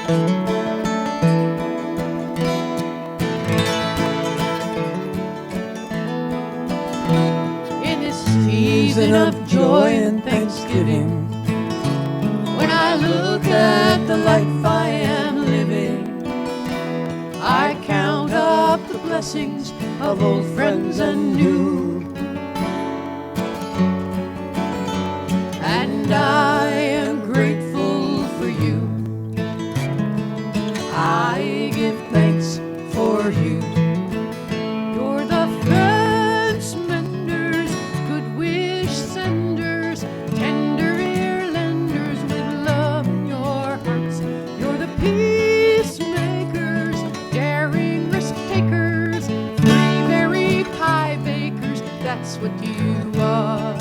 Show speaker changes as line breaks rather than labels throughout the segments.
In this season of joy and thanksgiving, when I look at the life I am living, I count up the blessings of old friends and new. And I am grateful for you. I give thanks for you. You're the fence menders, good wish senders, tender ear lenders with love in your hearts. You're the peacemakers, daring risk takers, free berry pie bakers. That's what you are.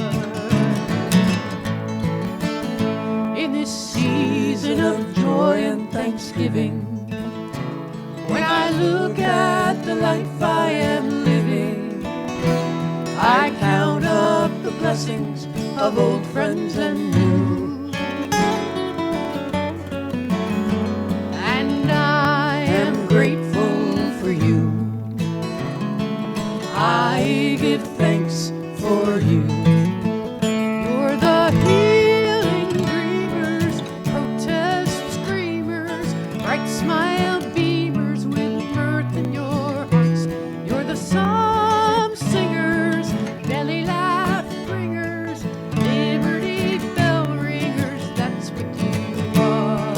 In this season of joy and thanksgiving, when I look at the life I am living, I count up the blessings of old friends and new. And I am grateful for you. I give thanks for you. You're the healing dreamers, protest screamers, bright smile beamers with mirth in your hearts. You're the psalm singers, belly laugh bringers, liberty bell ringers. That's what you are.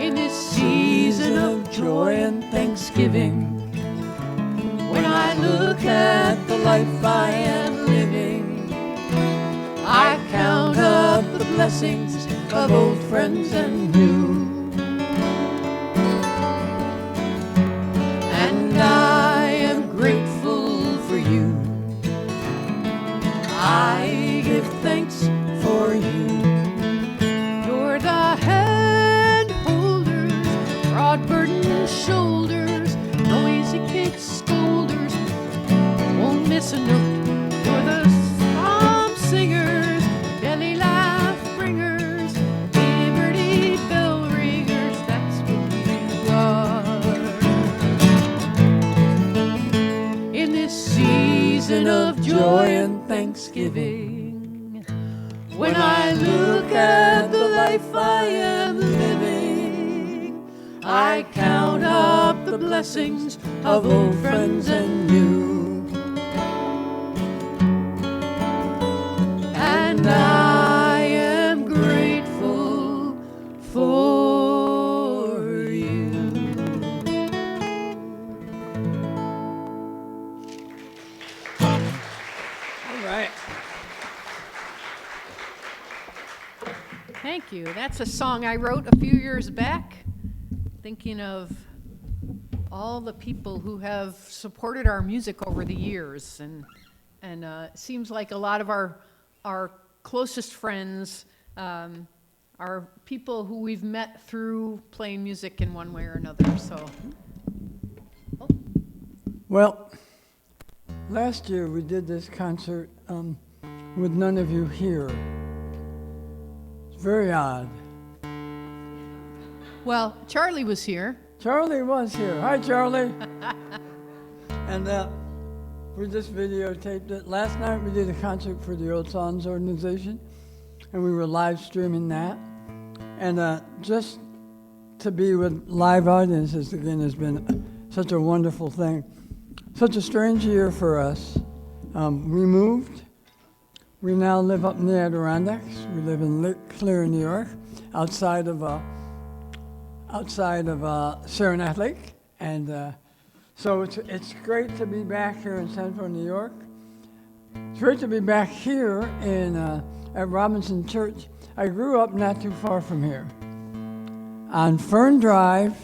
In this season of joy and thanksgiving, when I look at the life I am living, I count up the blessings of old friends and new. And I am grateful for you. I give thanks for you. You're the hand holders, broad burdened shoulders, noisy kids scolders, won't miss a note. You're the psalm singers, belly laugh bringers, liberty bell ringers. That's what you are. In this season of joy and thanksgiving, when I look at the life I am living, I count up the blessings of old friends and new. And I am grateful for you.
All right.
Thank you. That's a song I wrote a few years back, thinking of all the people who have supported our music over the years, and it seems like a lot of our closest friends are people who we've met through playing music in one way or another. So,
Well, last year we did this concert with none of you here. It's very odd.
well, Charlie was here.
Charlie was here. Hi, Charlie. And we just videotaped it. Last night we did a concert for the Old Songs organization, and we were live streaming that. And just to be with live audiences again has been such a wonderful thing. Such a strange year for us. We moved. We now live up in the Adirondacks. We live in Clear, New York, outside of Saranac Lake, and so it's great to be back here in Central New York. It's great to be back here in at Robinson Church. I grew up not too far from here, on Fern Drive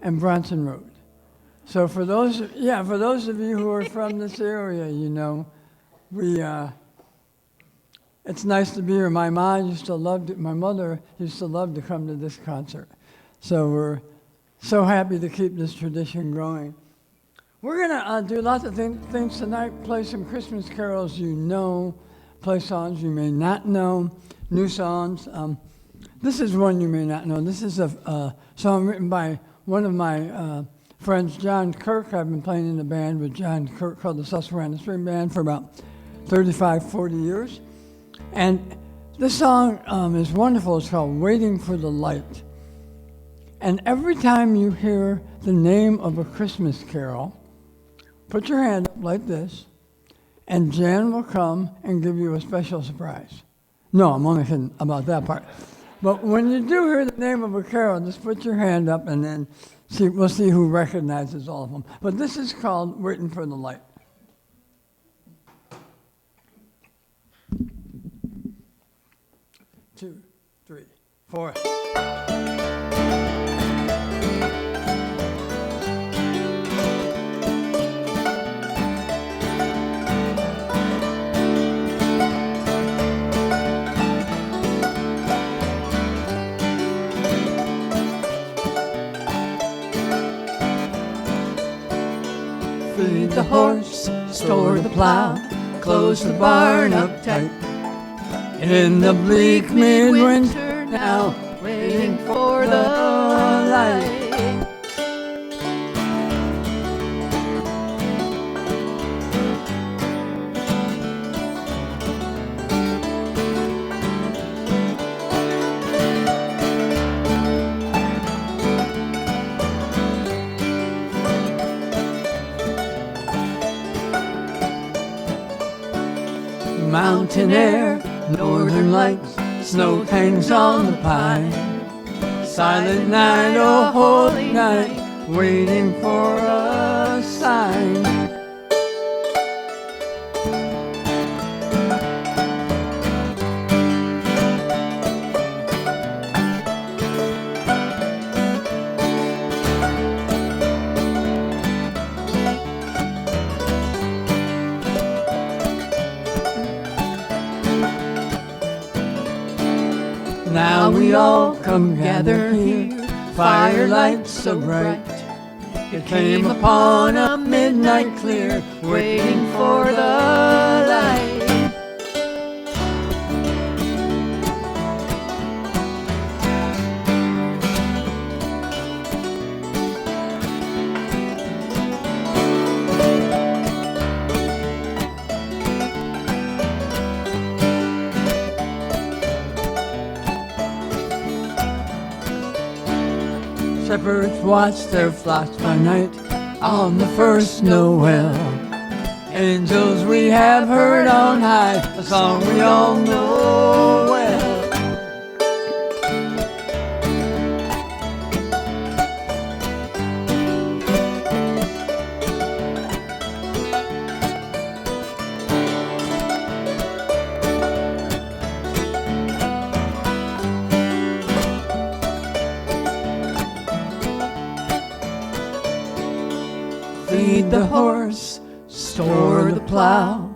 and Bronson Road. So for those of you who are from this area, you know, it's nice to be here. My mother used to love to come to this concert. So we're so happy to keep this tradition going. We're gonna do lots of things tonight, play some Christmas carols you know, play songs you may not know, new songs. This is one you may not know. This is a song written by one of my friends, John Kirk. I've been playing in a band with John Kirk called the Susquehanna String Band for about 35, 40 years. And this song is wonderful. It's called Waiting for the Light. And every time you hear the name of a Christmas carol, put your hand up like this, and Jan will come and give you a special surprise. No, I'm only kidding about that part. But when you do hear the name of a carol, just put your hand up and then we'll see who recognizes all of them. But this is called Waiting for the Light. 2, 3, 4. Feed the horse, store the plow, close the barn up tight. In the bleak midwinter now, waiting for the light. Mountain air, northern lights, snow hangs on the pine. Silent night, oh holy night, waiting for a sign. Now we all come gather here, firelight so bright. It came upon a midnight clear, waiting for the light. Shepherds watch their flocks by night on the first Noel. Angels we have heard on high, a song we all know well. Feed the horse, store the plow,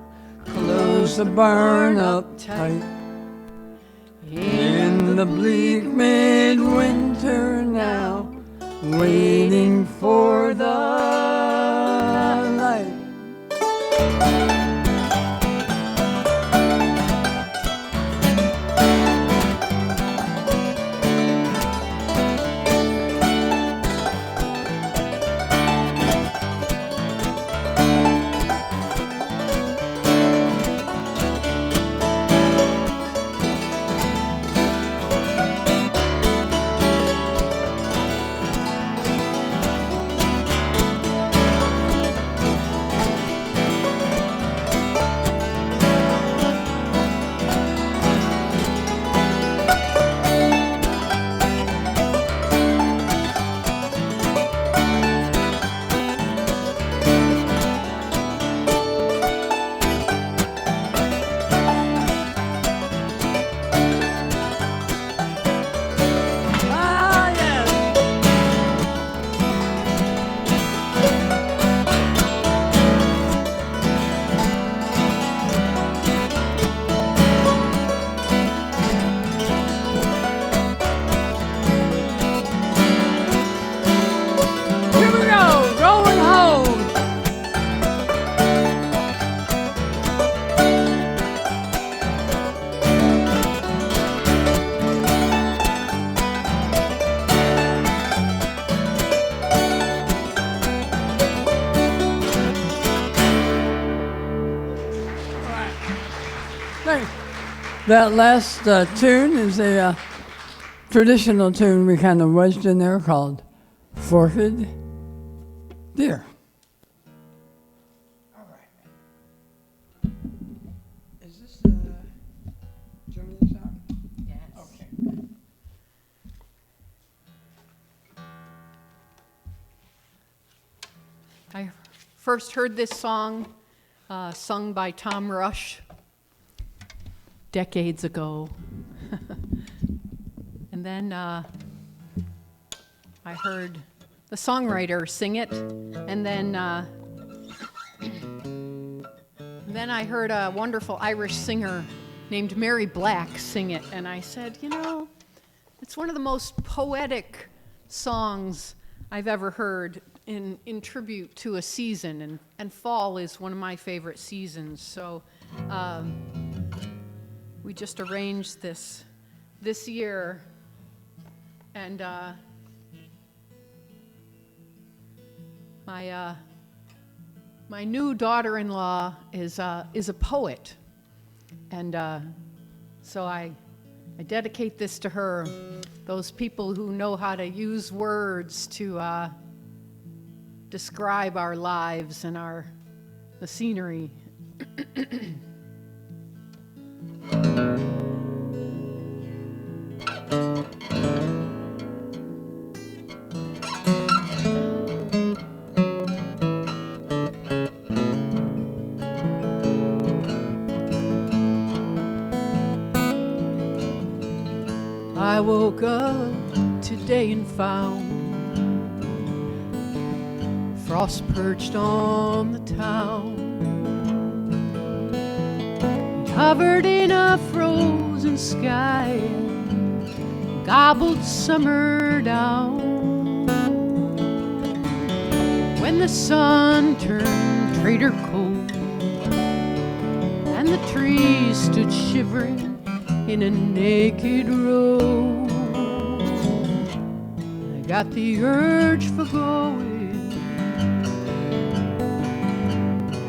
close the barn up tight. In the bleak midwinter now, waiting for the light. That last tune is a traditional tune we kind of wedged in there called Forked Deer. All right. Is this Joni's song?
Yes.
Okay.
I first heard this song sung by Tom Rush decades ago. And then I heard the songwriter sing it, and then I heard a wonderful Irish singer named Mary Black sing it, and I said, you know, it's one of the most poetic songs I've ever heard in tribute to a season, and fall is one of my favorite seasons. So we just arranged this year, and my new daughter-in-law is a poet, and so I dedicate this to her. Those people who know how to use words to describe our lives and the scenery. I woke up today and found frost perched on the town. It hovered in a frozen sky, gobbled summer down. When the sun turned traitor cold and the trees stood shivering in a naked row, I got the urge for going.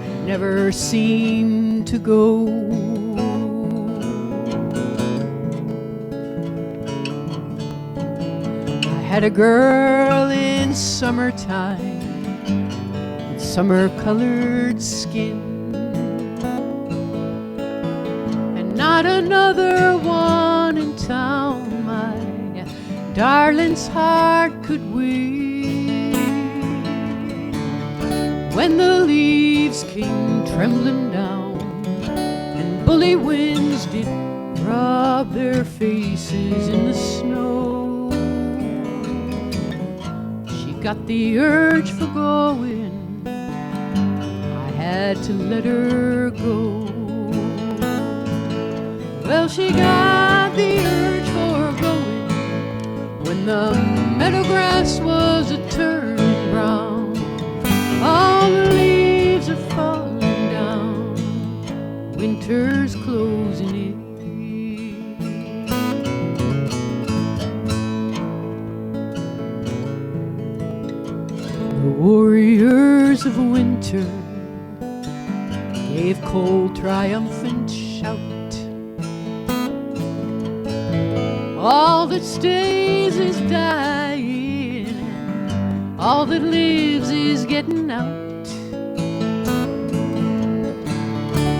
I never seemed to go. I had a girl in summertime with summer-colored skin, not another one in town my darling's heart could win. When the leaves came trembling down and bully winds did rub their faces in the snow, she got the urge for going. I had to let her go. Well, she got the urge for going when the meadow grass was a-turning brown. All the leaves are falling down, winter's closing in. The warriors of winter gave cold triumphant shout. All that stays is dying, all that lives is getting out.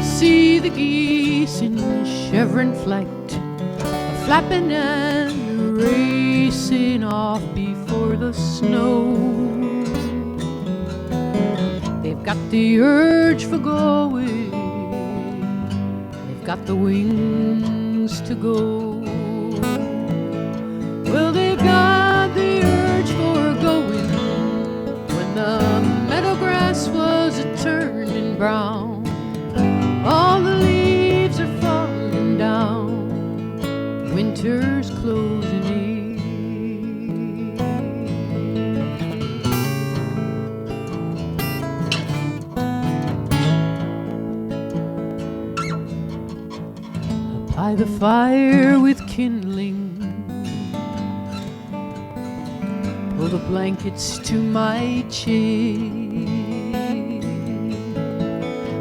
See the geese in chevron flight, a-flapping and racing off before the snow. They've got the urge for going, they've got the wings to go. Well, they've got the urge for going when the meadow grass was a-turning brown. All the leaves are falling down, winter's closing in. Apply the fire with kindling, pull the blankets to my chin.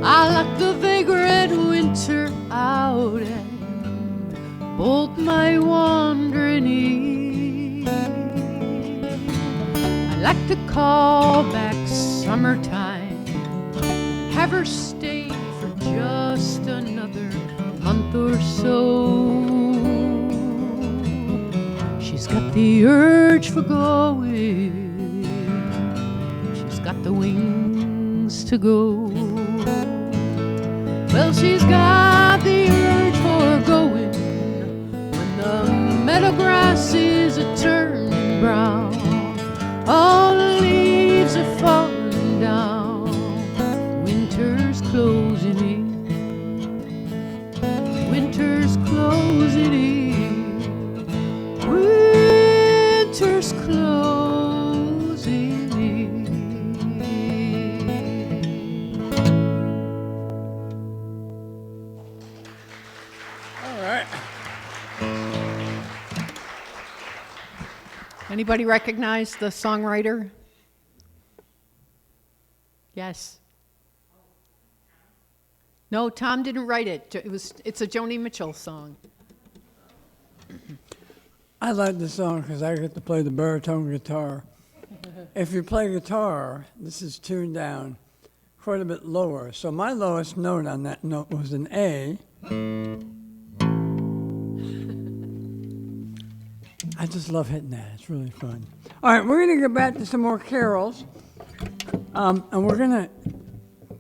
I lock the vagrant winter out and both my wandering ears. I like to call back summertime, have her stay for just another month or so. She's got the urge for going, she's got the wings to go. Well, she's got the urge for going when the meadow grass is a turning brown, all the leaves are falling down, winter's closing in, winter's closing in, winter's closing in.
All right.
Anybody recognize the songwriter? Yes. No, Tom didn't write it. It's a Joni Mitchell song.
I like this song because I get to play the baritone guitar. If you play guitar, this is tuned down quite a bit lower. So my lowest note on that note was an A. I just love hitting that. It's really fun. All right, we're going to get back to some more carols. And we're going to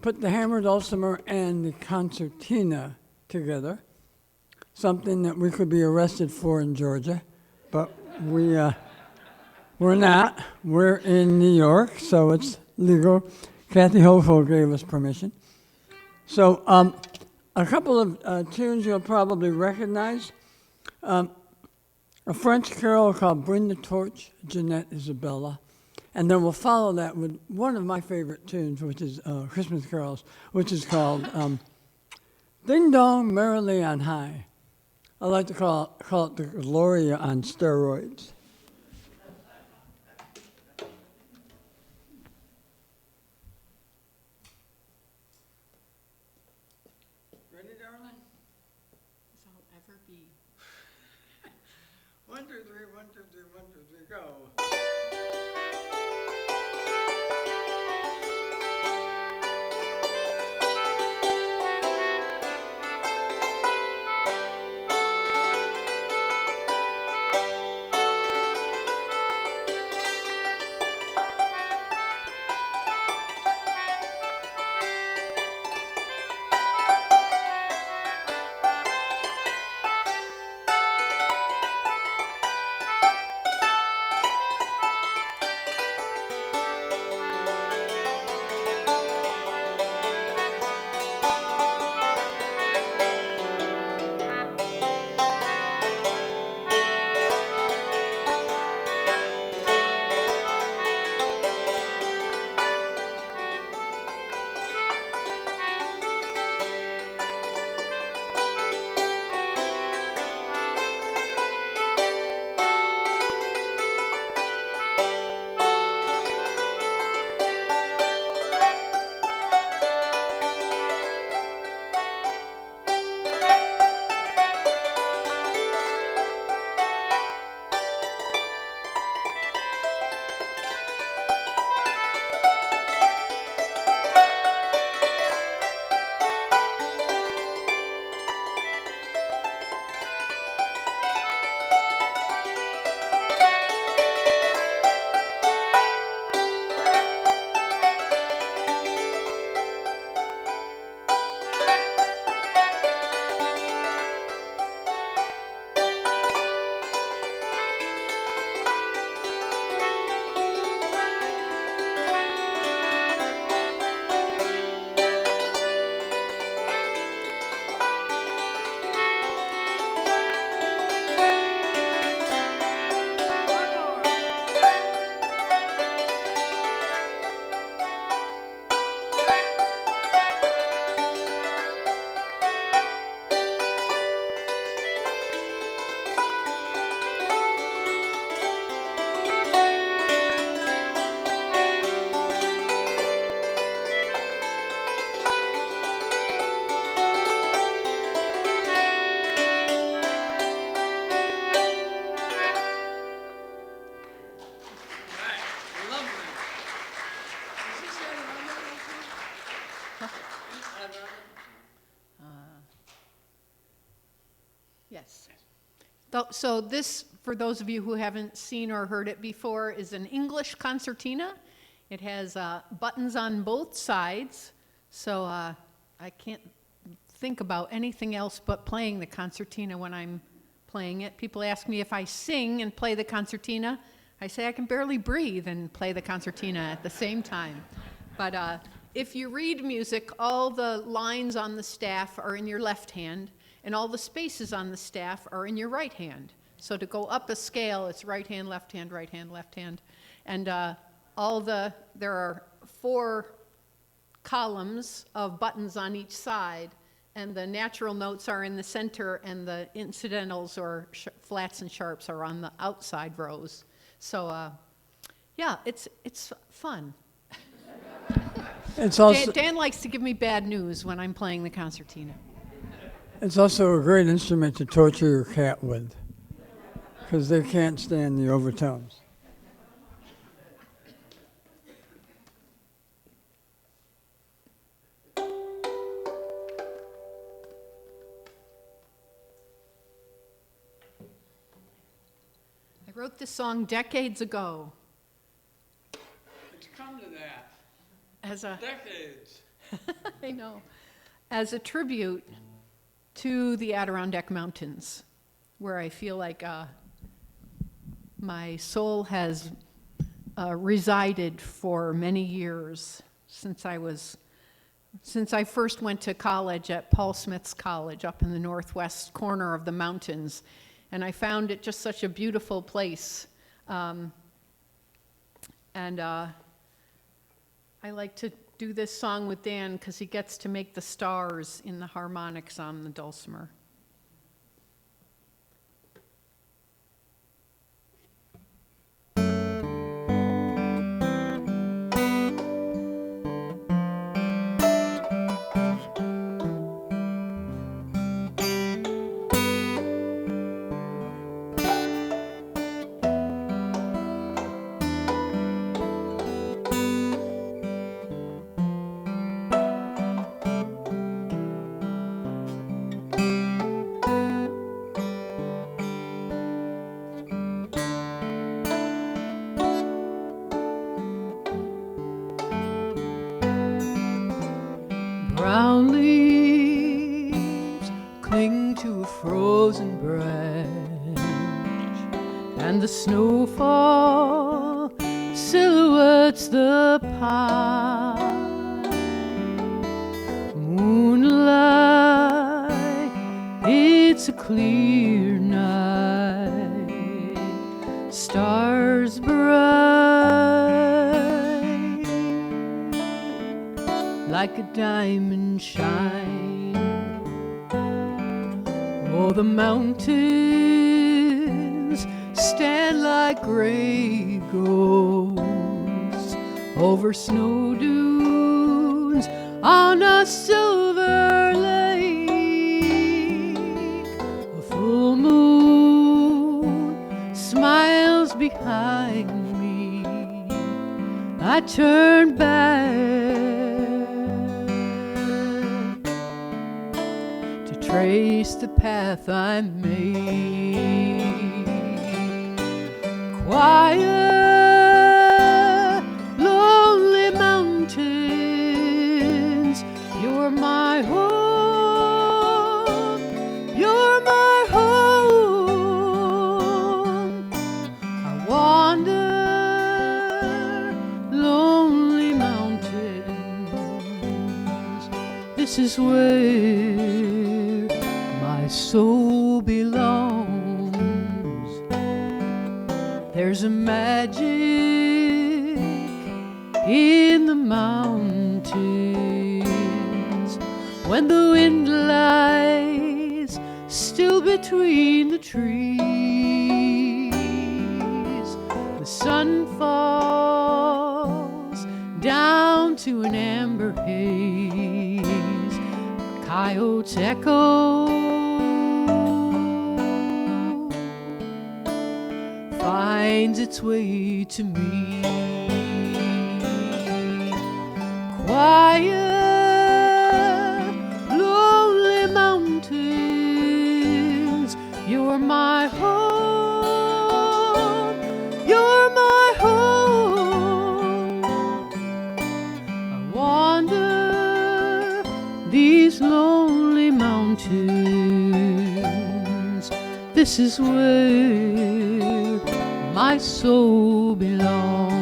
put the hammer dulcimer and the concertina together, something that we could be arrested for in Georgia, but we're not. We're in New York, so it's legal. Kathy Hofo gave us permission. So a couple of tunes you'll probably recognize. A French carol called Bring the Torch, Jeanette Isabella. And then we'll follow that with one of my favorite tunes, which is Christmas carols, which is called Ding Dong Merrily on High. I like to call it the Gloria on steroids. Ready, darling?
If I'll ever be.
1, 2, 3, 1, 2, 3, 1, 2, 3, go.
So this, for those of you who haven't seen or heard it before, is an English concertina. It has buttons on both sides, so I can't think about anything else but playing the concertina when I'm playing it. People ask me if I sing and play the concertina. I say I can barely breathe and play the concertina at the same time. But if you read music, all the lines on the staff are in your left hand, and all the spaces on the staff are in your right hand. So to go up a scale, it's right hand, left hand, right hand, left hand. And there are 4 columns of buttons on each side, and the natural notes are in the center, and the incidentals or flats and sharps are on the outside rows. So, yeah, it's fun.
It's also,
Dan likes to give me bad news when I'm playing the concertina.
it's also a great instrument to torture your cat with, because they can't stand the overtones.
I wrote this song decades ago.
It's come to that.
As a
Decades.
I know, as a tribute to the Adirondack Mountains, where I feel like my soul has resided for many years since I first went to college at Paul Smith's College up in the northwest corner of the mountains, and I found it just such a beautiful place. I like to do this song with Dan because he gets to make the stars in the harmonics on the dulcimer. Brown leaves cling to a frozen branch, and the snowfall silhouettes the pine. Moonlight, it's a clear night, stars bright like a diamond shine. Oh, the mountains stand like gray ghosts over snow dunes on a silver lake. A full moon smiles behind me. I turn back trace the path I made. Quiet, lonely mountains, you're my home, you're my home. I wander, lonely mountains, this is where my soul belongs. There's a magic in the mountains when the wind lies still between the trees. The sun falls down to an amber haze. Coyotes echo, finds its way to me. Quiet, lonely mountains, you're my home. This is where my soul belongs.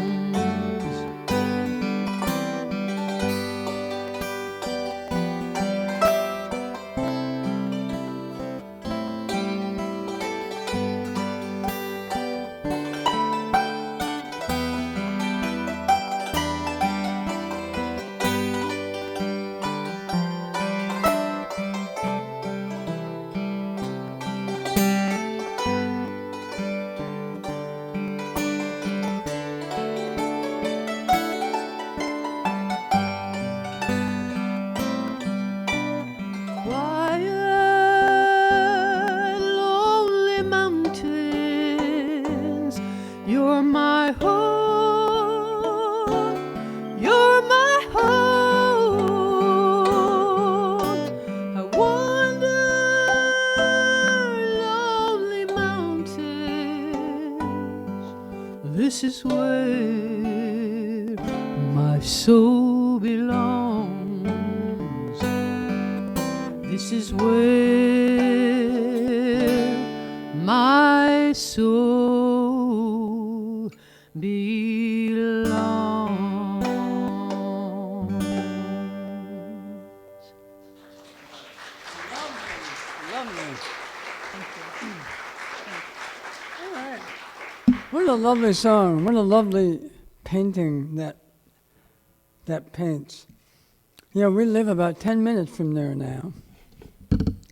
Quiet, lonely mountains, you're my home, you're my home. I wander lonely mountains, this is where my soul belongs. This is where my soul belongs.
Lovely. All right. What a lovely song. What a lovely painting that paints. Yeah, we live about 10 minutes from there now.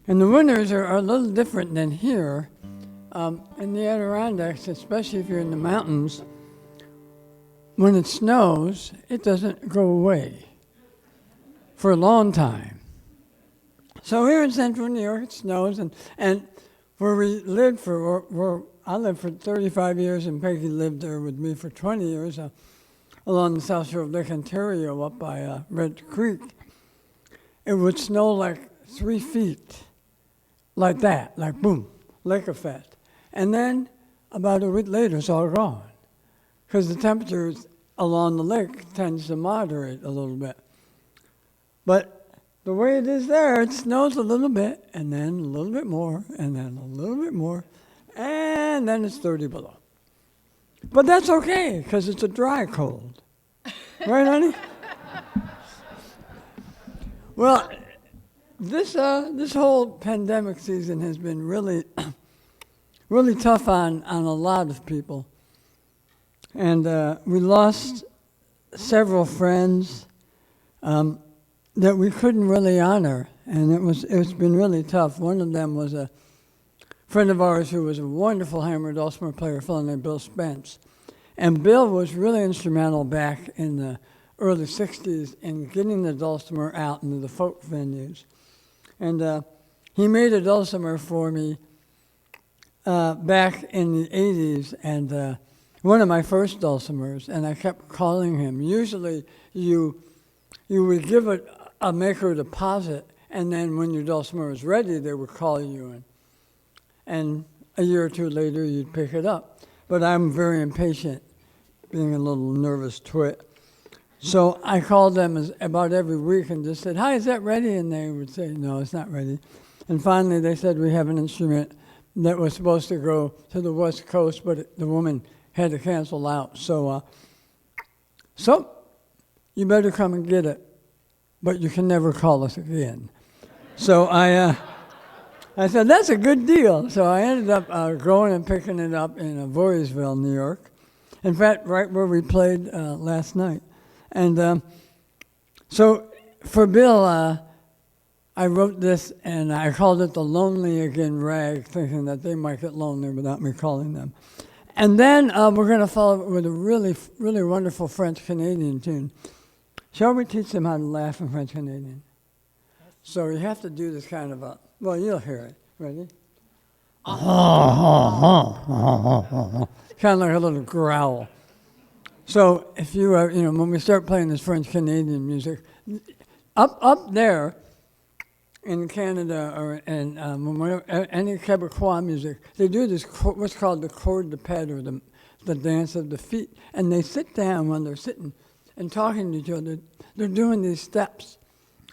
And the winters are a little different than here. In the Adirondacks, especially if you're in the mountains, when it snows, it doesn't go away for a long time. So here in central New York, it snows, and where we lived where I lived for 35 years, and Peggy lived there with me for 20 years, along the south shore of Lake Ontario up by Red Creek. It would snow like 3 feet, like that, like boom, lake effect. And then about a week later, it's all gone, because the temperatures along the lake tends to moderate a little bit. But the way it is there, it snows a little bit, and then a little bit more, and then a little bit more, and then it's 30 below. But that's okay, because it's a dry cold. Right, honey? Well, this whole pandemic season has been really, really tough on a lot of people. And we lost several friends that we couldn't really honor, and it's been really tough. One of them was a friend of ours who was a wonderful hammer dulcimer player, a fellow named Bill Spence. And Bill was really instrumental back in the early 60s in getting the dulcimer out into the folk venues. And he made a dulcimer for me back in the 80s, and one of my first dulcimers, and I kept calling him. Usually you would give it a maker deposit, and then when your dulcimer was ready, they would call you in. And a year or two later, you'd pick it up. But I'm very impatient, being a little nervous twit. So I called them about every week and just said, "Hi, is that ready?" And they would say, "No, it's not ready." And finally they said, "We have an instrument that was supposed to go to the West Coast, but the woman had to cancel out. So you better come and get it, but you can never call us again." So I said, "That's a good deal." So I ended up going and picking it up in Voorheesville, New York. In fact, right where we played last night. And so for Bill, I wrote this, and I called it the Lonely Again Rag, thinking that they might get lonely without me calling them. And then we're going to follow it with a really, really wonderful French-Canadian tune. Shall we teach them how to laugh in French-Canadian? So you have to do this kind of a, well, you'll hear it. Ready? Kind of like a little growl. So if you, when we start playing this French-Canadian music, up there in Canada or in any Quebecois music, they do this what's called the corde de ped, or the dance of the feet, and they sit down when they're sitting and talking to each other. They're doing these steps,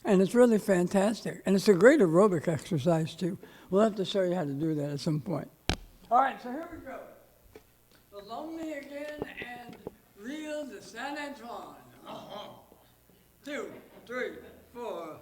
and it's really fantastic, and it's a great aerobic exercise too. We'll have to show you how to do that at some point. All right, so here we go. The Lonely Again and Real de San Antoine. 2, 3, 4.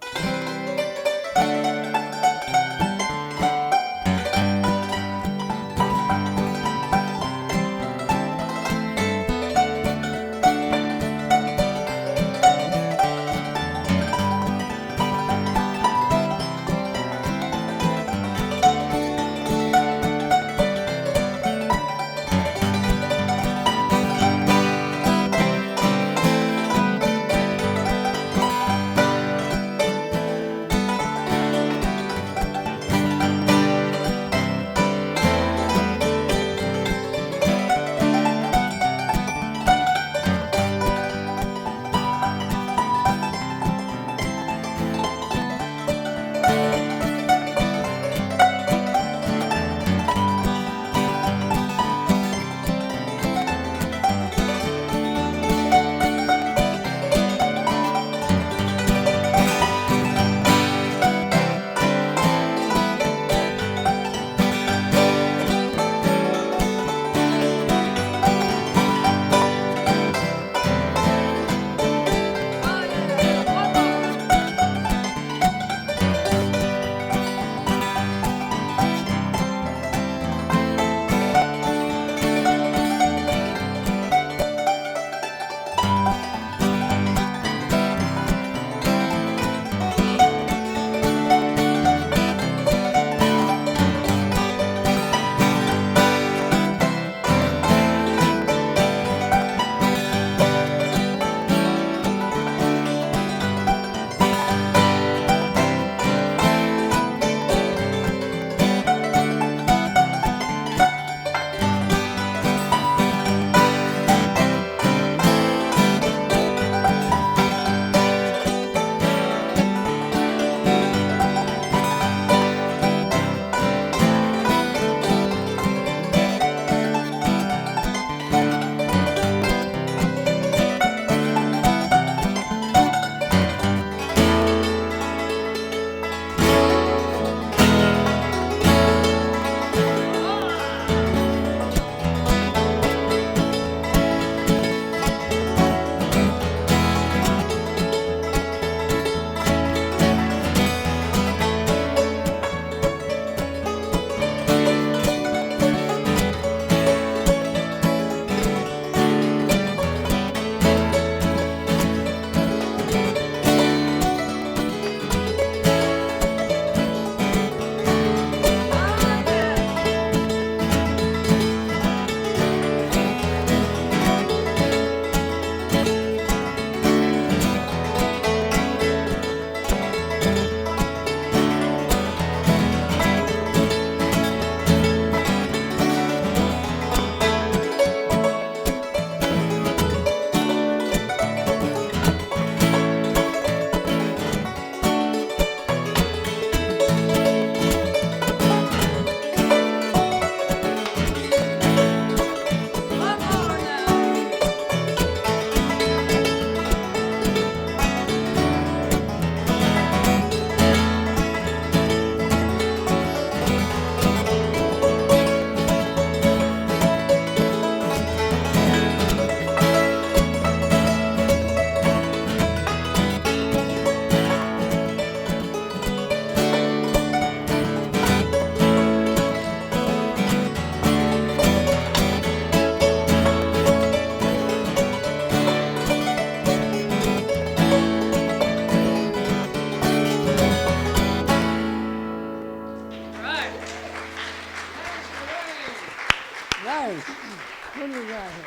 What do we got here?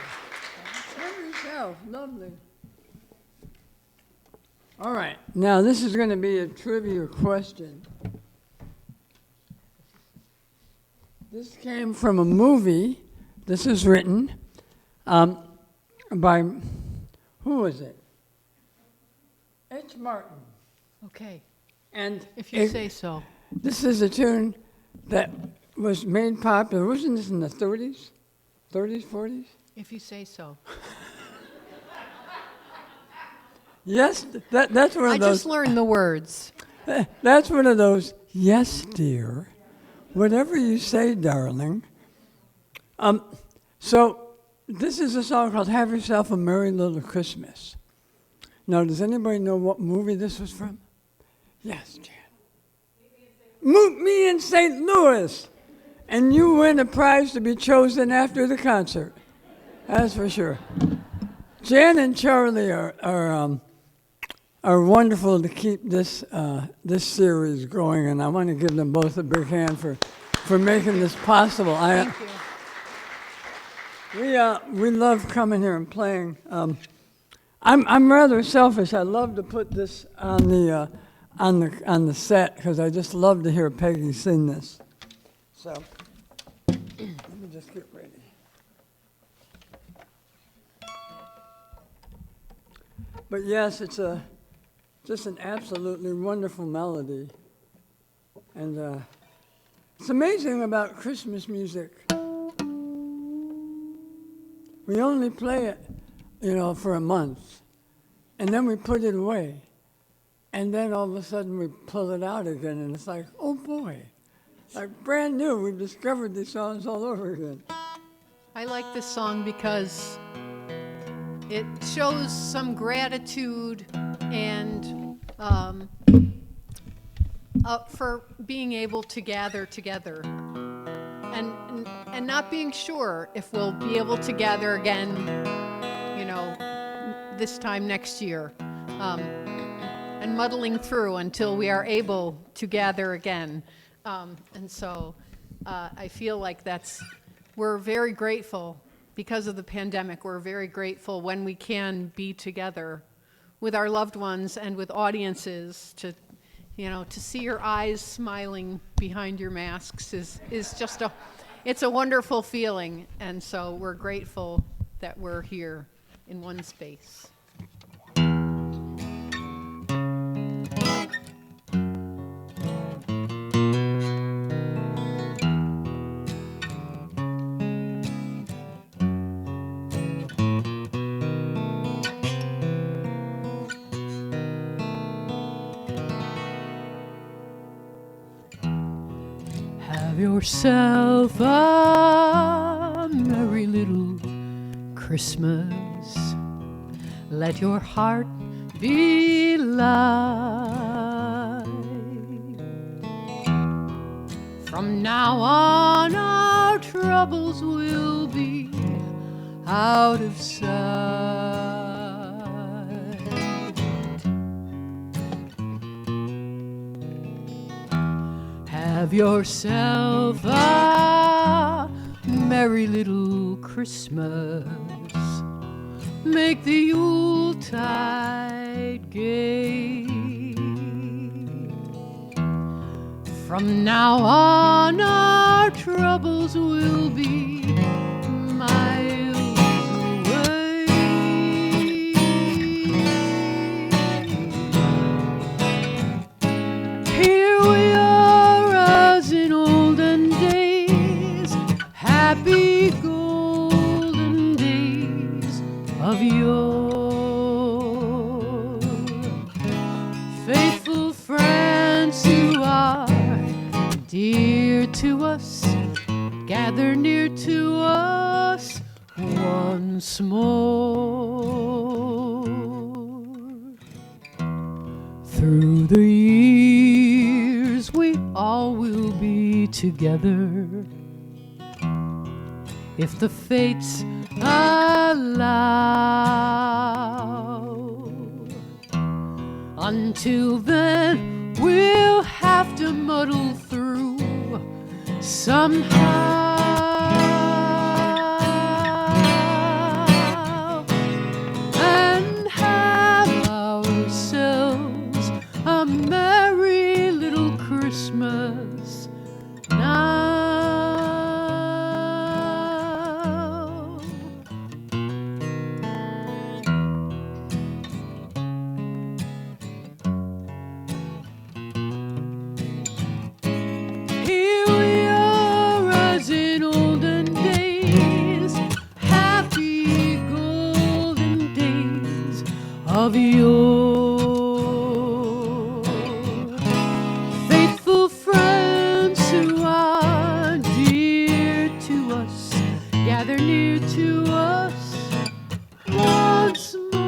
Help yourself. Lovely. All right. Now, this is going to be a trivia question. This came from a movie. This is written by, who was it? H. Martin.
Okay,
And
if you say so.
this is a tune that was made popular. Wasn't this in the 30s? 30s, 40s?
If you say so.
Yes, that's one of
I
those.
just learned the words.
That's one of those, yes, dear, whatever you say, darling, So this is a song called Have Yourself a Merry Little Christmas. Now, does anybody know what movie this was from? Yes, Jan. Me in St. Louis. And you win a prize to be chosen after the concert. That's for sure. Jan and Charlie are wonderful to keep this series going, and I want to give them both a big hand for making this possible.
Thank you.
We love coming here and playing. I'm rather selfish. I love to put this on the set because I just love to hear Peggy sing this. So let me just get ready. But yes, it's just an absolutely wonderful melody. And it's amazing about Christmas music. We only play it, for a month. And then we put it away. And then all of a sudden we pull it out again, and it's like, oh boy, like brand new. We've discovered these songs all over again.
I like this song because it shows some gratitude and for being able to gather together and not being sure if we'll be able to gather again, this time next year, and muddling through until we are able to gather again. And so I feel like we're very grateful. Because of the pandemic, we're very grateful when we can be together with our loved ones and with audiences to see your eyes smiling behind your masks is just it's a wonderful feeling. And so we're grateful that we're here in one space. Have yourself a merry little Christmas. Let your heart be light. From now on, our troubles will be out of sight. Have yourself a merry little Christmas. Make the Yuletide gay. From now on, our troubles will be miles away. Here we are as in olden days, happy golden days of yore. Faithful friends who are dear to us, gather near to us once more. Through the years we all will be together, if the fates allow. Until then, we'll have to muddle through somehow and have ourselves a merry little Christmas now. Here we are as in olden days, happy golden days of yore. Faithful friends who are dear to us, dear to us once more.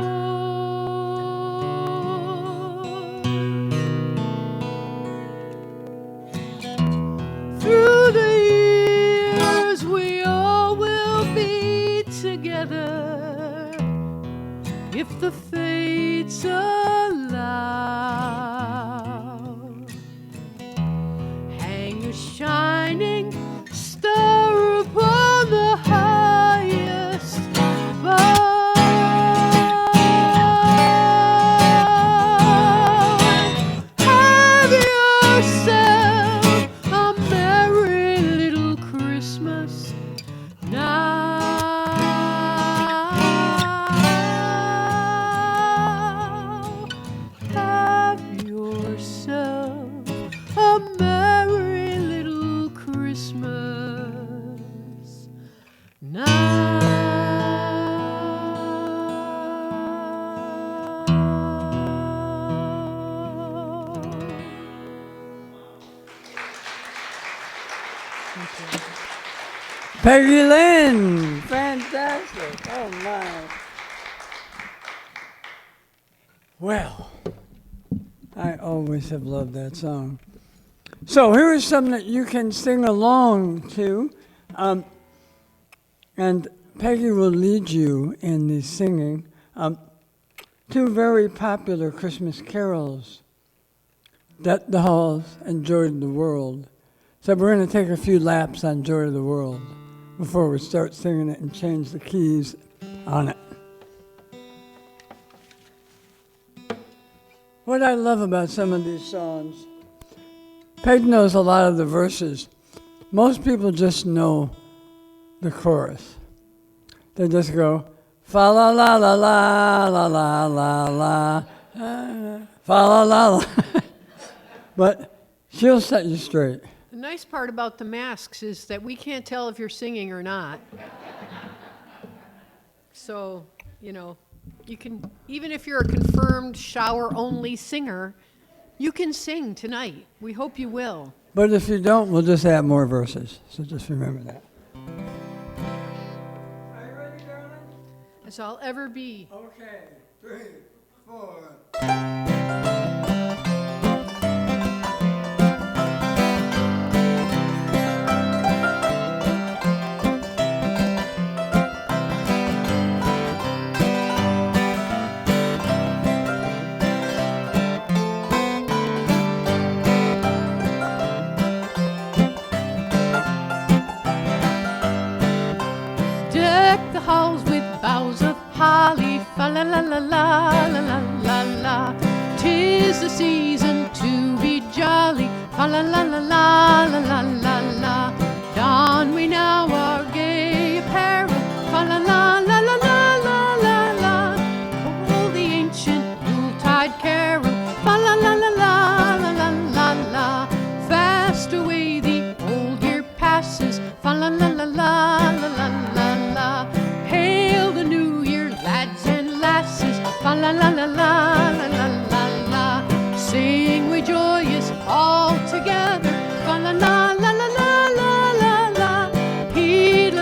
Through the years we all will be together if the fates allow. Hang a shining star upon the highest bough. Have yourself a merry little Christmas now. Have yourself a merry little Christmas now.
Peggy Lynn, fantastic. Oh my. Well, I always have loved that song. So here is something that you can sing along to. And Peggy will lead you in the singing. Two very popular Christmas carols, Deck the Halls and Joy to the World. So we're going to take a few laps on Joy to the World before we start singing it and change the keys on it. What I love about some of these songs, Peg knows a lot of the verses. Most people just know the chorus. They just go, fa la la la la la la la la, fa la la la. But she'll set you straight.
The nice part about the masks is that we can't tell if you're singing or not. So, you know, you can, even if you're a confirmed shower-only singer, you can sing tonight. We hope you will.
But if you don't, we'll just add more verses. So just remember that. Are you ready, darling?
As I'll ever be.
Okay, 3, 4.
Deck the halls with boughs of holly, fa la la la la la la la la. 'Tis the season to be jolly, fa la la la la la la la la. Don we now our gay apparel, fa la la la la la la la la. Call the ancient Yuletide carol, fa la la la la la la la la. Fast away the old year passes, fa la la la la la la la la. Hail the new year, lads and lasses, fa la la la la la la la la. Sing we joyous all together, fa la la la la la la la la. Heed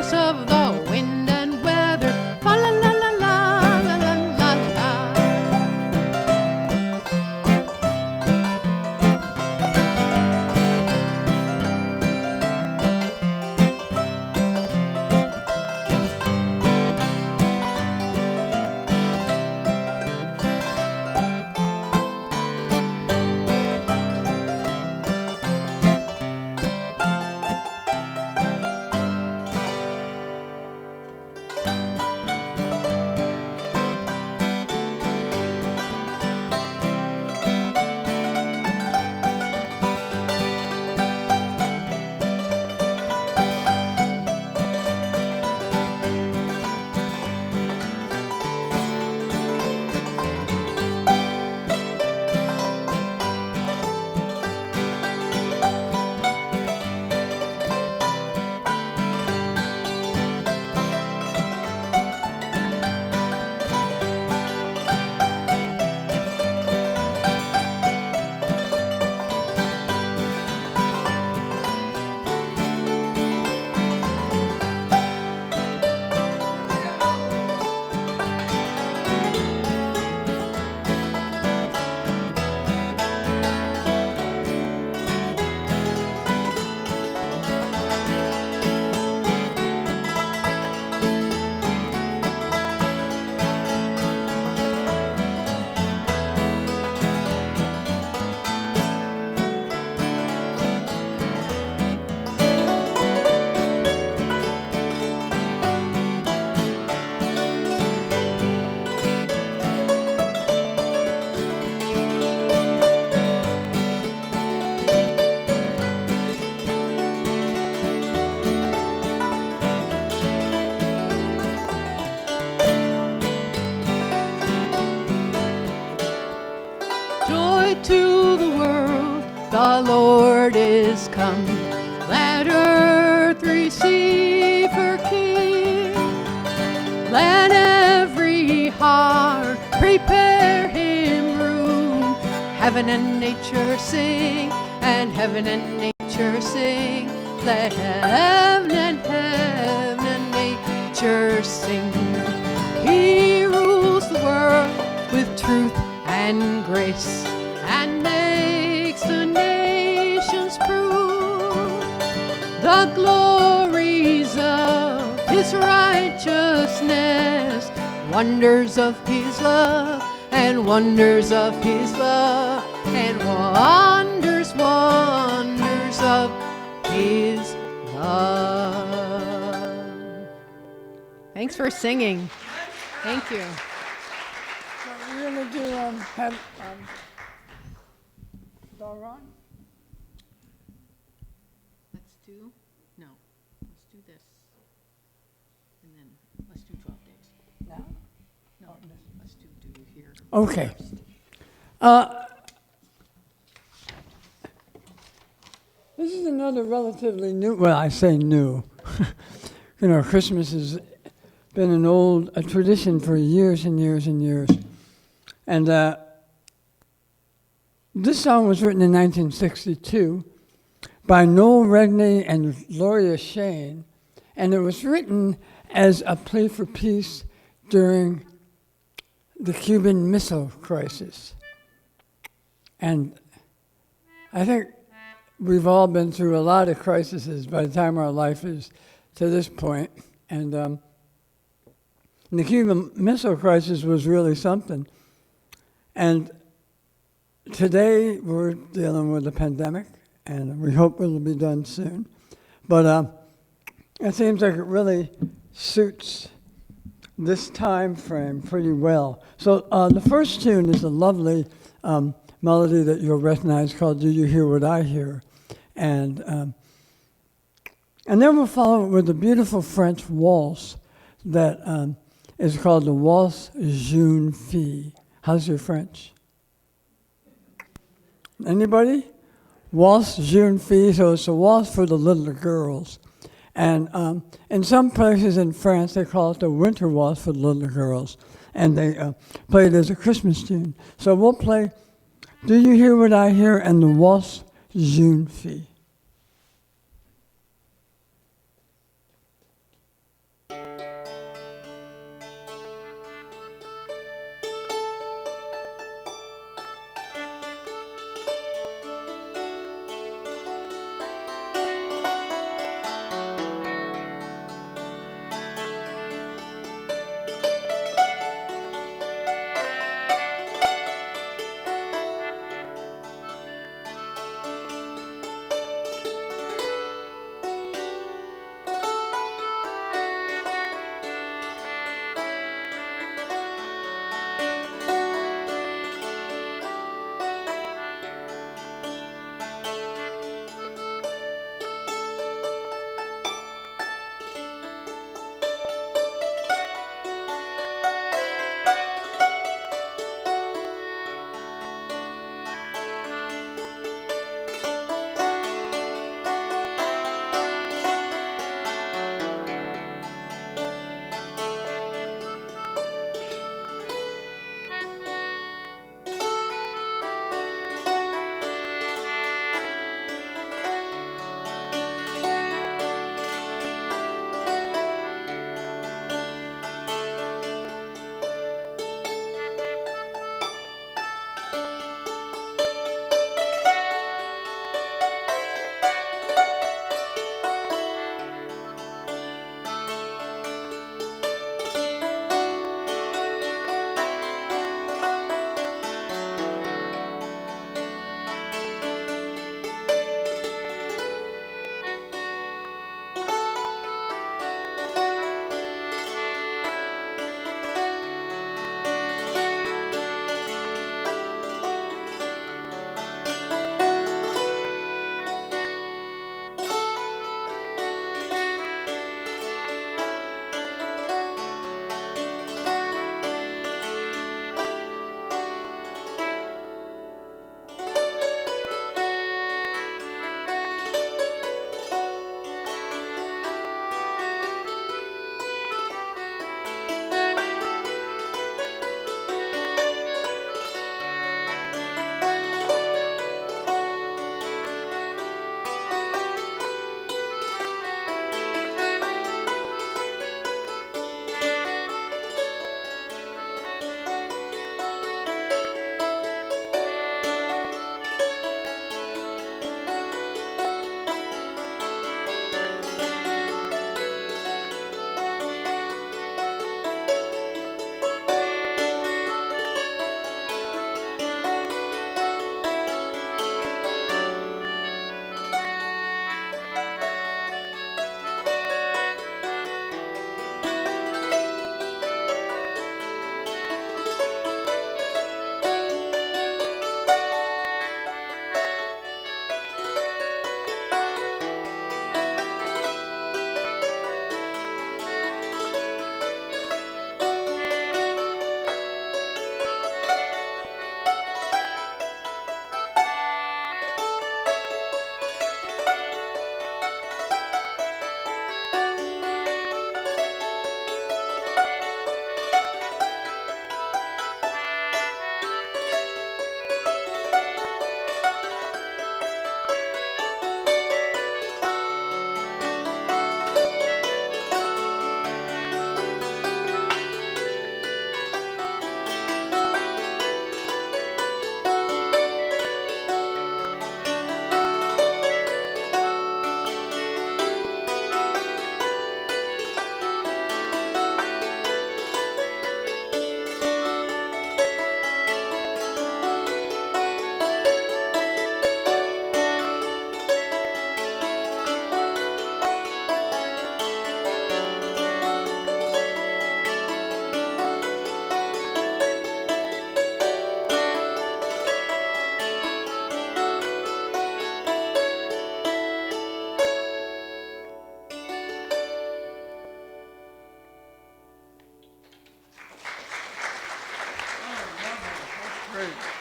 the Lord is come. Let earth receive her King. Let every heart prepare him room. Heaven and nature sing, and heaven and nature sing. Let heaven and nature sing. He rules the world with truth and grace, and makes the nations prove the glories of his righteousness, wonders of his love, and wonders of his love, and wonders of his love. Thanks for singing. Thank you.
So we're going to do have Doggone?
Let's do this, and then let's do 12 days.
Now?
No, let's do here.
Okay.
First.
This is another relatively new, well, I say new. You know, Christmas has been a tradition for years and years and years. And this song was written in 1962 by Noel Regney and Gloria Shane, and it was written as a plea for peace during the Cuban Missile Crisis. And I think we've all been through a lot of crises by the time our life is to this point. And the Cuban Missile Crisis was really something. And today we're dealing with a pandemic, and we hope it'll be done soon. But it seems like it really suits this time frame pretty well. So the first tune is a lovely melody that you'll recognize called "Do You Hear What I Hear?" And then we'll follow it with a beautiful French waltz that is called the Waltz Jeune Fille. How's your French? Anybody? Waltz Jeune Fille, so it's a waltz for the little girls. And in some places in France, they call it the winter waltz for the little girls. And they play it as a Christmas tune. So we'll play "Do You Hear What I Hear?" and the Waltz Jeune Fille.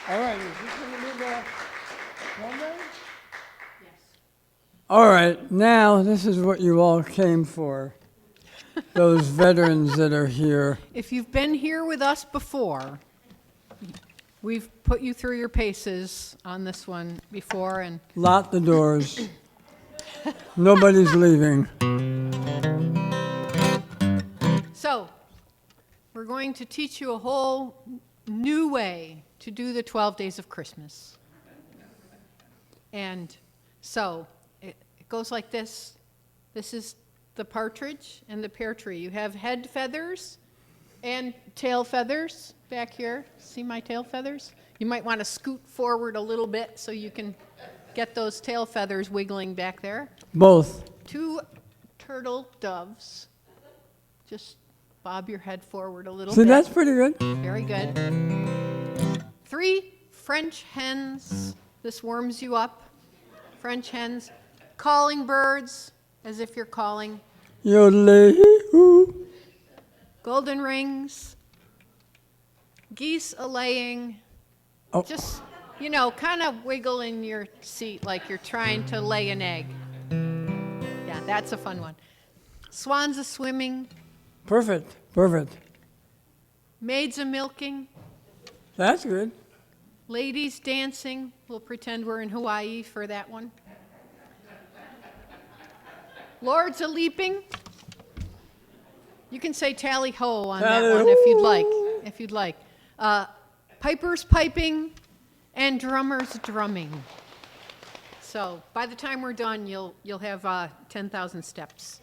All right, is this going to be the Sunday? All right, now this is what you all came for. Those veterans that are here.
If you've been here with us before, we've put you through your paces on this one before, and
Lock the doors. Nobody's leaving.
so we're going to teach you a whole new way to do the 12 days of Christmas. And so it goes like this. This is the partridge and the pear tree. You have head feathers and tail feathers back here. See my tail feathers? You might want to scoot forward a little bit so you can get those tail feathers wiggling back there.
Both.
2 turtle doves. Just bob your head forward a little
See,
bit.
that's pretty good.
Very good. 3 French hens. This warms you up. French hens. Calling birds, as if you're calling.
Yodelay-hoo.
Golden rings. Geese a-laying.
Oh.
Just, you know, kind of wiggle in your seat like you're trying to lay an egg. Yeah, that's a fun one. Swans a-swimming.
Perfect, perfect.
Maids a-milking.
That's good.
Ladies dancing. We'll pretend we're in Hawaii for that one. Lords a-leaping. You can say tally-ho on that one if you'd like. If you'd like. Pipers piping and drummers drumming. So by the time we're done, you'll have 10,000 steps.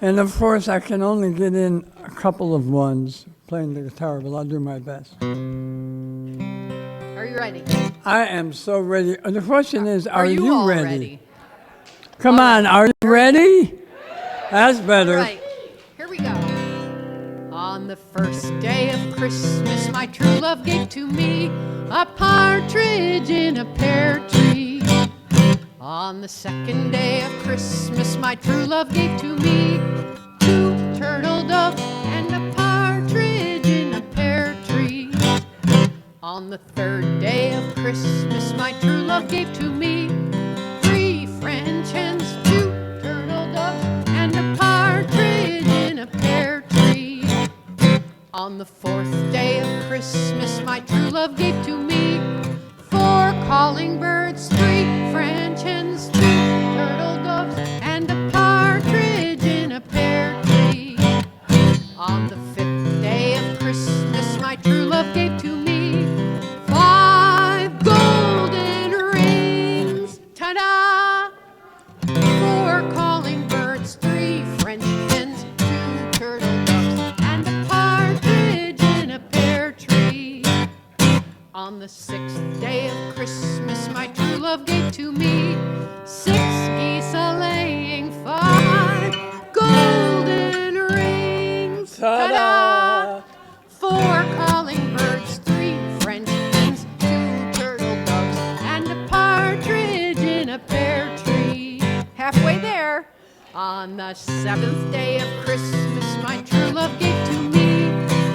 And of course, I can only get in a couple of ones playing the guitar, but I'll do my best.
Are you ready?
I am so ready. The question is, are
you
you
all
ready? Come on, are you ready? That's better.
All right, here we go. On the first day of Christmas, my true love gave to me a partridge in a pear tree. On the second day of Christmas, my true love gave to me 2 turtle doves and a partridge in a pear tree. On the third day of Christmas, my true love gave to me 3 French hens, 2 turtle doves, and a partridge in a pear tree. On the fourth day of Christmas, my true love gave to me 4 calling birds, 3 French hens, 2 turtle doves, and a partridge in a pear tree. On the 5th day of Christmas, my true love gave to me 5 golden rings. Ta-da! 4 calling birds, 3 French hens, 2 turtle doves, and a partridge in a pear tree. On the 6th day of Christmas, my true love gave to me 6 geese a-laying, 5 golden rings.
Ta-da!
4 calling birds, 3 French hens, 2 turtle doves, and a partridge in a pear tree. Halfway there. On the 7th day of Christmas, my true love gave to me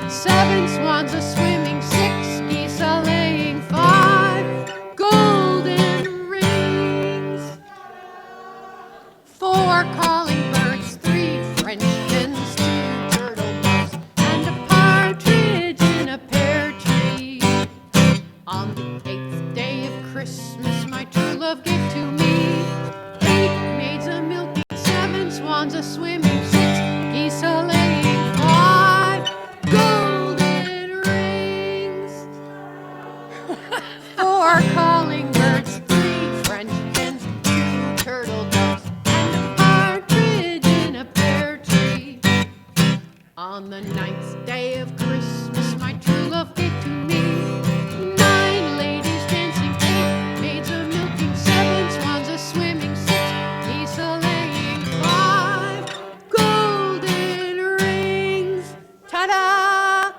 7 swans a-swimming, 6 geese a-laying, 5 golden rings. 4 calling birds, 3 French hens, 2 turtle doves, and a partridge in a pear tree. On the 8th day of Christmas, my true love gave to me 8 maids a-milking, 7 swans a-swimming, 6 geese a-laying, 5 golden rings. 4 calling birds, 3 French hens, 2 turtle doves, and a partridge in a pear tree. On the 9th day of Christmas, my true love gave to me 9 ladies dancing, 8 maids a-milking, 7 swans a-swimming, 6 geese a-laying, 5 golden rings. Ta-da!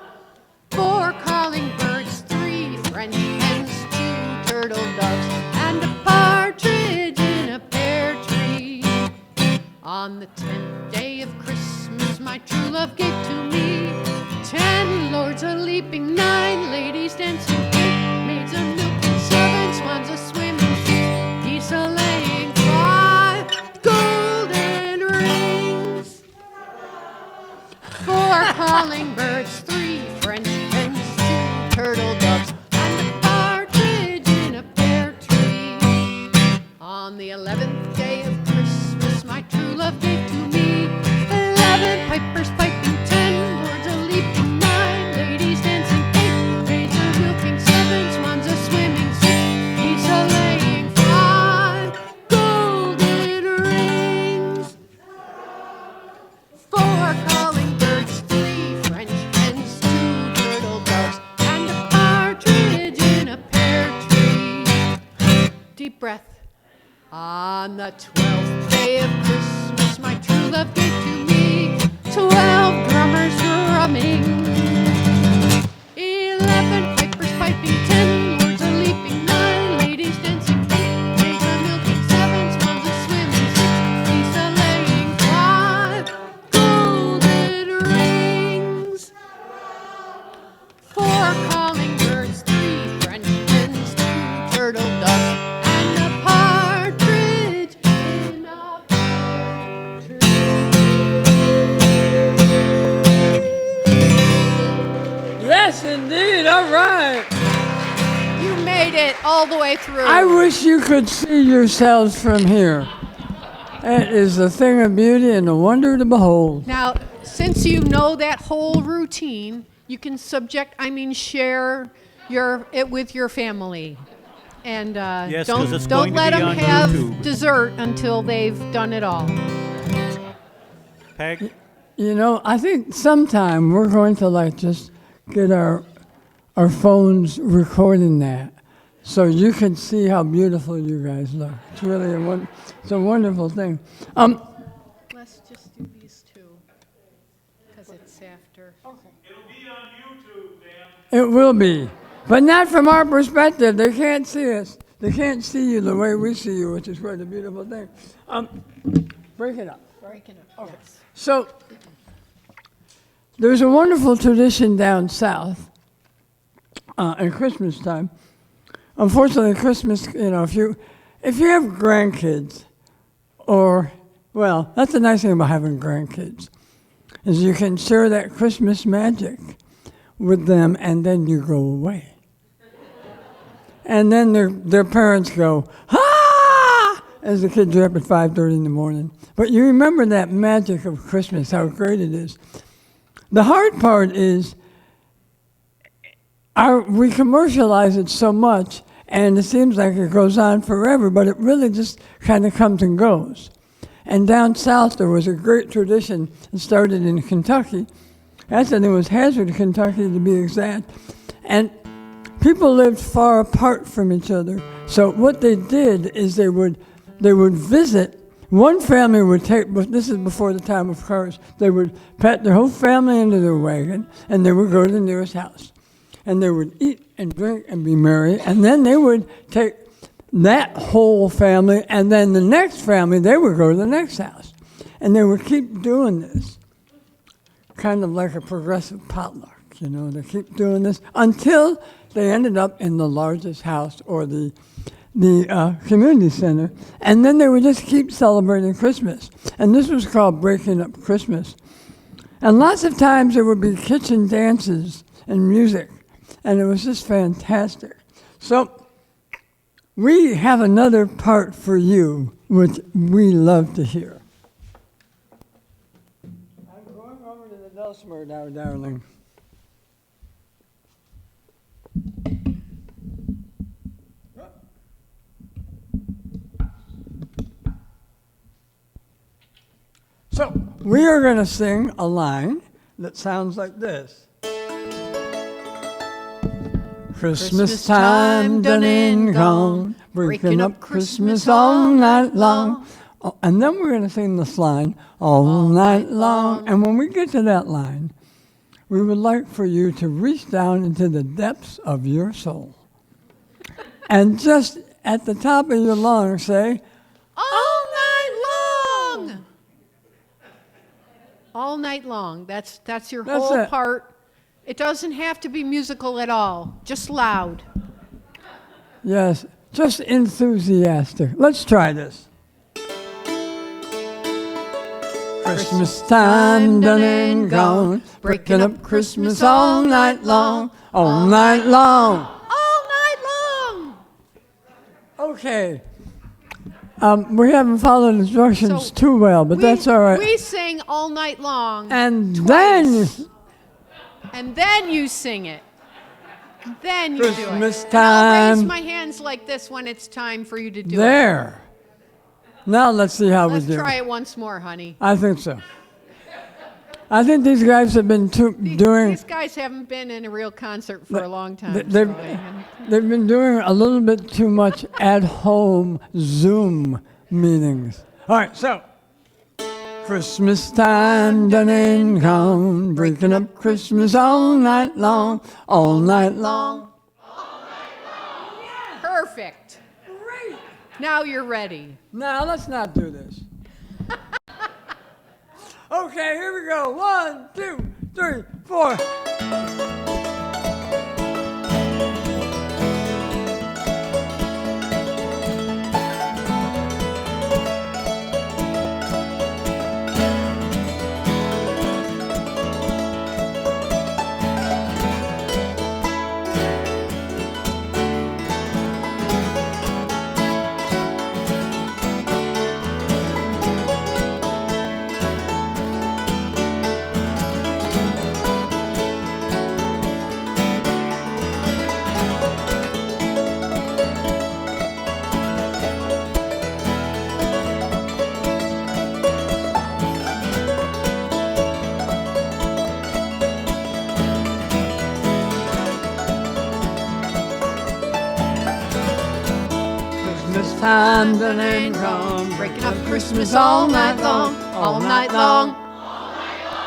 4 calling birds, 3 French hens, 2 turtle doves, and a partridge in a pear tree. On the 10th day of Christmas, my true love gave to me 10 lords a-leaping, 9 ladies dancing, calling birds, 3 French hens, 2 turtle doves, and a partridge in a pear tree. On the 11th day of Christmas, my true love gave to me 11 pipers piping, 10 lords a leaping, 9 ladies dancing, 8 maids a milking, 7 swans a swimming, 6 geese a laying, 5 golden rings, 4 calling birds, 3 French hens, 2 turtle doves, and a partridge in a pear tree. Deep breath. On the 12th day of Christmas, my true love gave to me 12 drummers drumming, 11 pipers piping, 10 lords a leaping, 9 ladies dancing, 8 maids a milking, 7 swans a swimming, 6 geese a laying, 5 golden rings, 4 calling birds, 3 French hens, 2 turtle doves, and a partridge in a pear tree.
Yes, indeed. All right.
You made it all the way through.
I wish you could see yourselves from here. It is a thing of beauty and a wonder to behold.
Now, since you know that whole routine, you can share it with your family. And
Yes, 'cause it's
don't
going to
let
be
them
on
have
YouTube.
dessert until they've done it all.
Peg,
You know, I think sometime we're going to just get our phones recording that, so you can see how beautiful you guys look. It's really it's a wonderful thing.
Let's just do these two, because it's after.
It will be, but not from our perspective. They can't see us. They can't see you the way we see you, which is quite a beautiful thing. Break it up.
Breaking up. Yes.
So there's a wonderful tradition down south at Christmas time. Unfortunately, Christmas, if you have grandkids, that's the nice thing about having grandkids, is you can share that Christmas magic with them, and then you go away. And then their parents go, "Ah!" as the kids are up at 5:30 in the morning. But you remember that magic of Christmas, how great it is. The hard part is we commercialize it so much, and it seems like it goes on forever, but it really just kind of comes and goes. And down south, there was a great tradition that started in Kentucky. Actually, it was Hazard, Kentucky, to be exact. And people lived far apart from each other. So what they did is they would visit. One family would this is before the time of cars, they would pack their whole family into their wagon, and they would go to the nearest house. And they would eat and drink and be merry, and then they would take that whole family, and then the next family, they would go to the next house. And they would keep doing this, kind of like a progressive potluck, they keep doing this until they ended up in the largest house or the community center, and then they would just keep celebrating Christmas. And this was called breaking up Christmas. And lots of times there would be kitchen dances and music, and it was just fantastic. So we have another part for you, which we love to hear. I'm going over to the dulcimer now, darling. So we are going to sing a line that sounds like this. Christmas time done and gone, breaking up Christmas all night long. Oh, and then we're going to sing this line all night long. And when we get to that line, we would like for you to reach down into the depths of your soul and just at the top of your lungs say,
all night long. All night long. That's your
That's
whole
it.
part. It doesn't have to be musical at all. Just loud.
yes, just enthusiastic. Let's try this. Christmas time done and gone, breaking up Christmas all night long, all night long.
All night long.
Okay. We haven't followed instructions
So
too well, but that's all right.
We sing all night long.
And
twice. then you sing it. Then you do it.
Christmas
And I'll raise
time.
my hands like this when it's time for you to do it.
There. Now let's see how
Let's
we do.
try it once more, honey.
I think so. I think these guys have been doing.
These guys haven't been in a real concert for a long time.
They've been doing a little bit too much at-home Zoom meetings. All right, so. Christmas time done and gone, breaking up Christmas all night long, all night long.
Perfect.
Great.
Now you're ready.
Now let's not do this. Okay, here we go. 1, 2, 3, 4. Christmas time done and gone,
Breaking up Christmas all night long, all night long.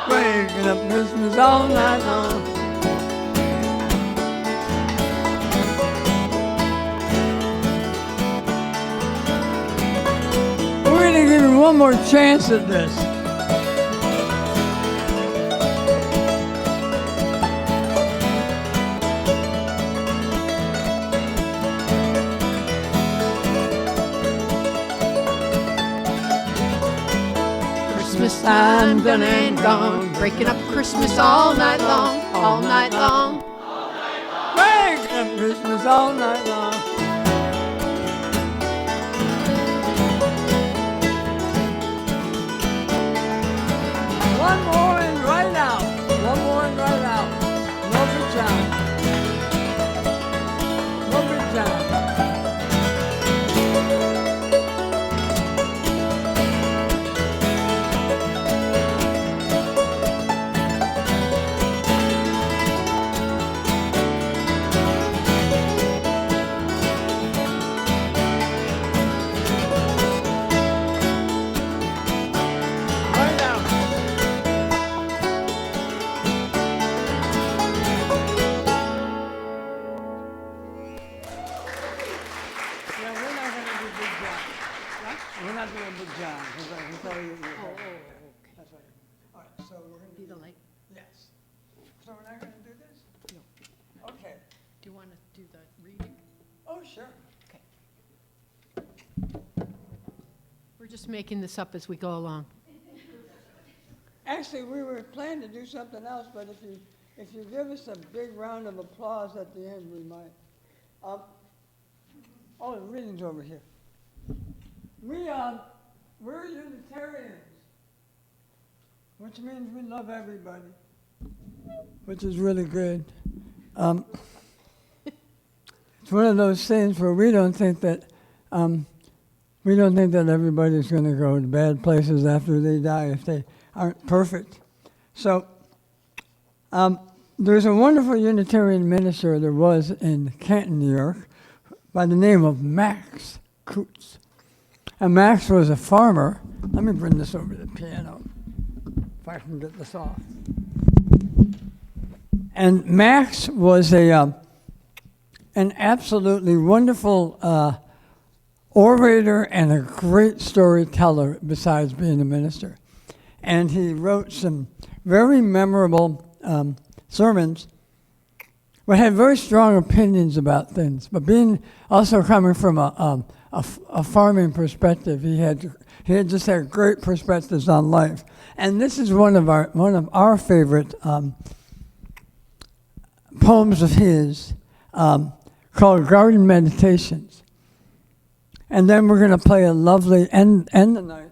breaking up Christmas all night long. We're gonna give you one more chance at this.
Christmas time done and gone, breaking up Christmas all night long, all night long.
Breaking up Christmas all night long. One more and right out. One more and right out. No good time. No good time. Right out. Yeah, we're not going to do Big John. We're not doing Big John, because I can tell you. That's right. All right, so we're going to do
light.
yes. So we're not going to do this?
No.
Okay.
Do you want to do the reading?
Oh, sure.
We're just making this up as we go along.
Actually, we were planning to do something else, but if you give us a big round of applause at the end, we might. Oh, the reading's over here. We're Unitarians, which means we love everybody, which is really good. It's one of those things where we don't think that everybody's going to go to bad places after they die if they aren't perfect. So there's a wonderful Unitarian minister there was in Canton, New York, by the name of Max Coots. And Max was a farmer. Let me bring this over to the piano, if I can get this off. And Max was an absolutely wonderful orator and a great storyteller besides being a minister. And he wrote some very memorable sermons, but had very strong opinions about things. But being also coming from a farming perspective, he He just had great perspectives on life. And this is one of our favorite poems of his, called Garden Meditations. And then we're going to play a lovely end the night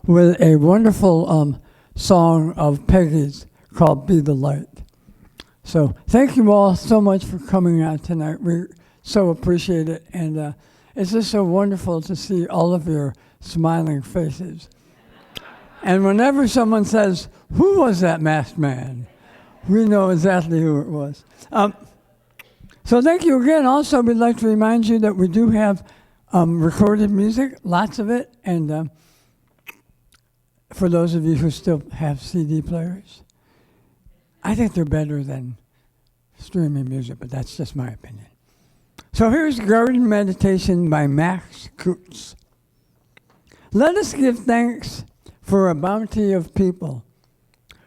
with a wonderful song of Peggy's called Be the Light. So thank you all so much for coming out tonight. We so appreciate it. And it's just so wonderful to see all of your smiling faces. And whenever someone says, "Who was that masked man?" we know exactly who it was. So thank you again. Also, we'd like to remind you that we do have recorded music, lots of it. And for those of you who still have CD players, I think they're better than streaming music, but that's just my opinion. So here's Garden Meditation by Max Coots. Let us give thanks for a bounty of people,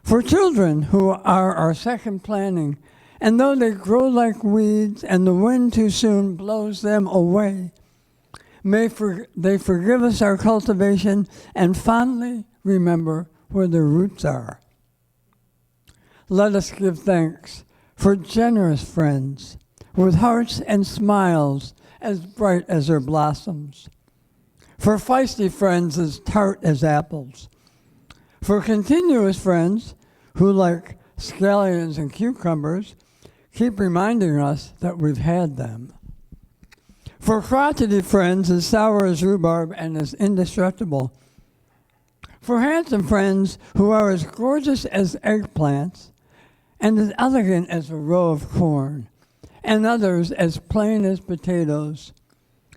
for children who are our second planting, and though they grow like weeds and the wind too soon blows them away, may they forgive us our cultivation and fondly remember where their roots are. Let us give thanks for generous friends with hearts and smiles as bright as their blossoms, for feisty friends as tart as apples, for continuous friends who, like scallions and cucumbers, keep reminding us that we've had them, for crotchety friends as sour as rhubarb and as indestructible, for handsome friends who are as gorgeous as eggplants and as elegant as a row of corn, and others as plain as potatoes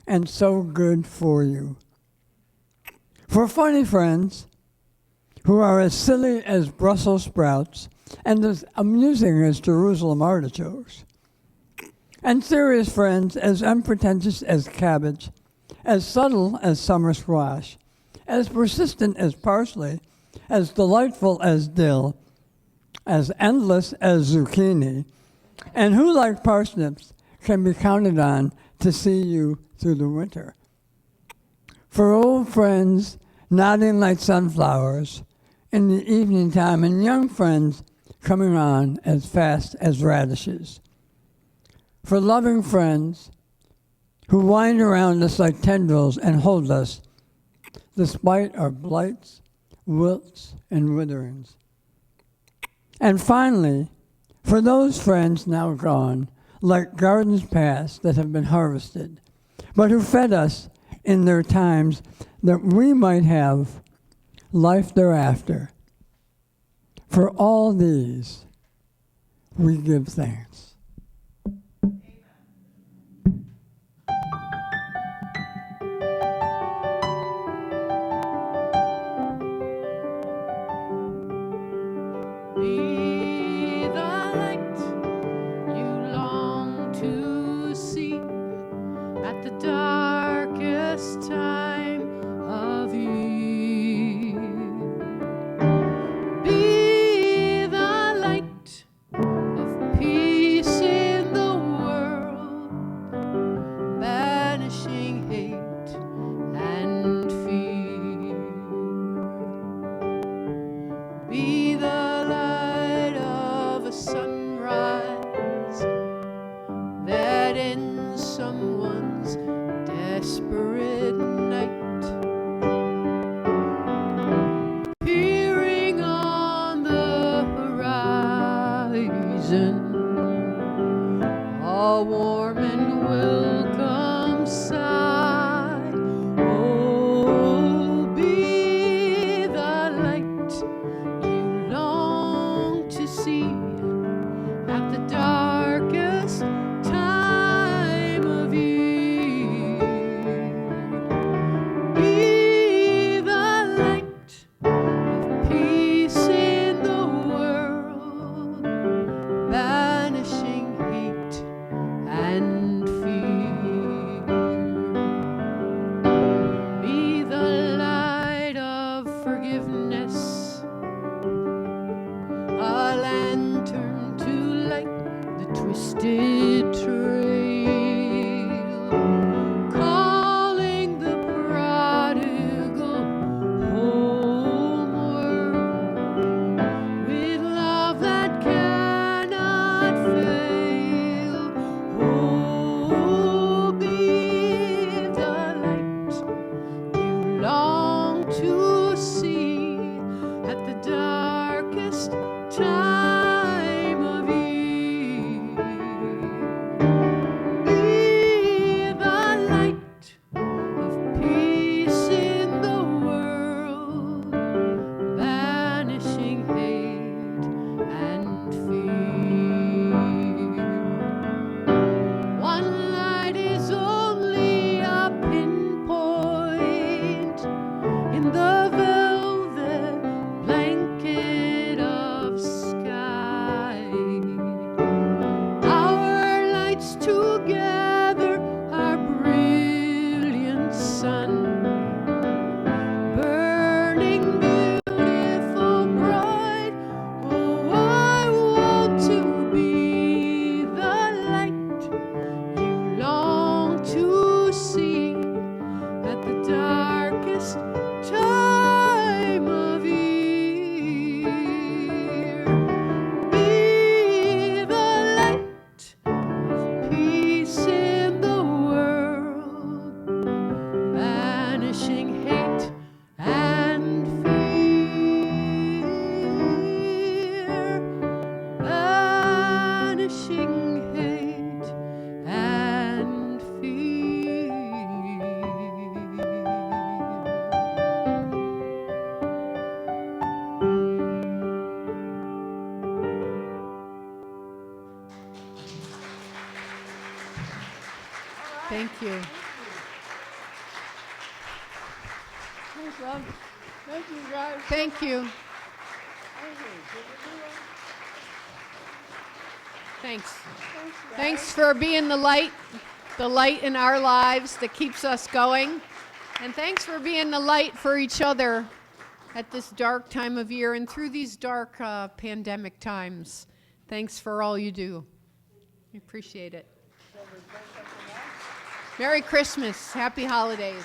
and so good for you. For funny friends who are as silly as Brussels sprouts and as amusing as Jerusalem artichokes. And serious friends as unpretentious as cabbage, as subtle as summer squash, as persistent as parsley, as delightful as dill, as endless as zucchini, and who, like parsnips, can be counted on to see you through the winter. For old friends nodding like sunflowers in the evening time, and young friends coming on as fast as radishes. For loving friends who wind around us like tendrils and hold us despite our blights, wilts, and witherings. And finally, for those friends now gone, like gardens past that have been harvested, but who fed us in their times that we might have life thereafter. For all these, we give thanks.
Be the light you long to see at the darkest time of year. Be the light of peace in the world, banishing hate and fear. Be the light of a sunrise that ends someone's desperate night. Peering on the horizon, a warm and welcome sight. Oh, be the light you long to see at the darkest time of year. Be the light of peace in the world, banishing hate and fear. Be the light of forgiveness, a lantern to light the twisted trail, calling the prodigal Thank you.
Thanks, Rob. Thank you, guys.
Thank you.
Thank you.
Thanks.
Thanks, guys.
Thanks for being the light in our lives that keeps us going. And thanks for being the light for each other at this dark time of year and through these dark pandemic times. Thanks for all you do. We appreciate it. Merry Christmas. Happy holidays.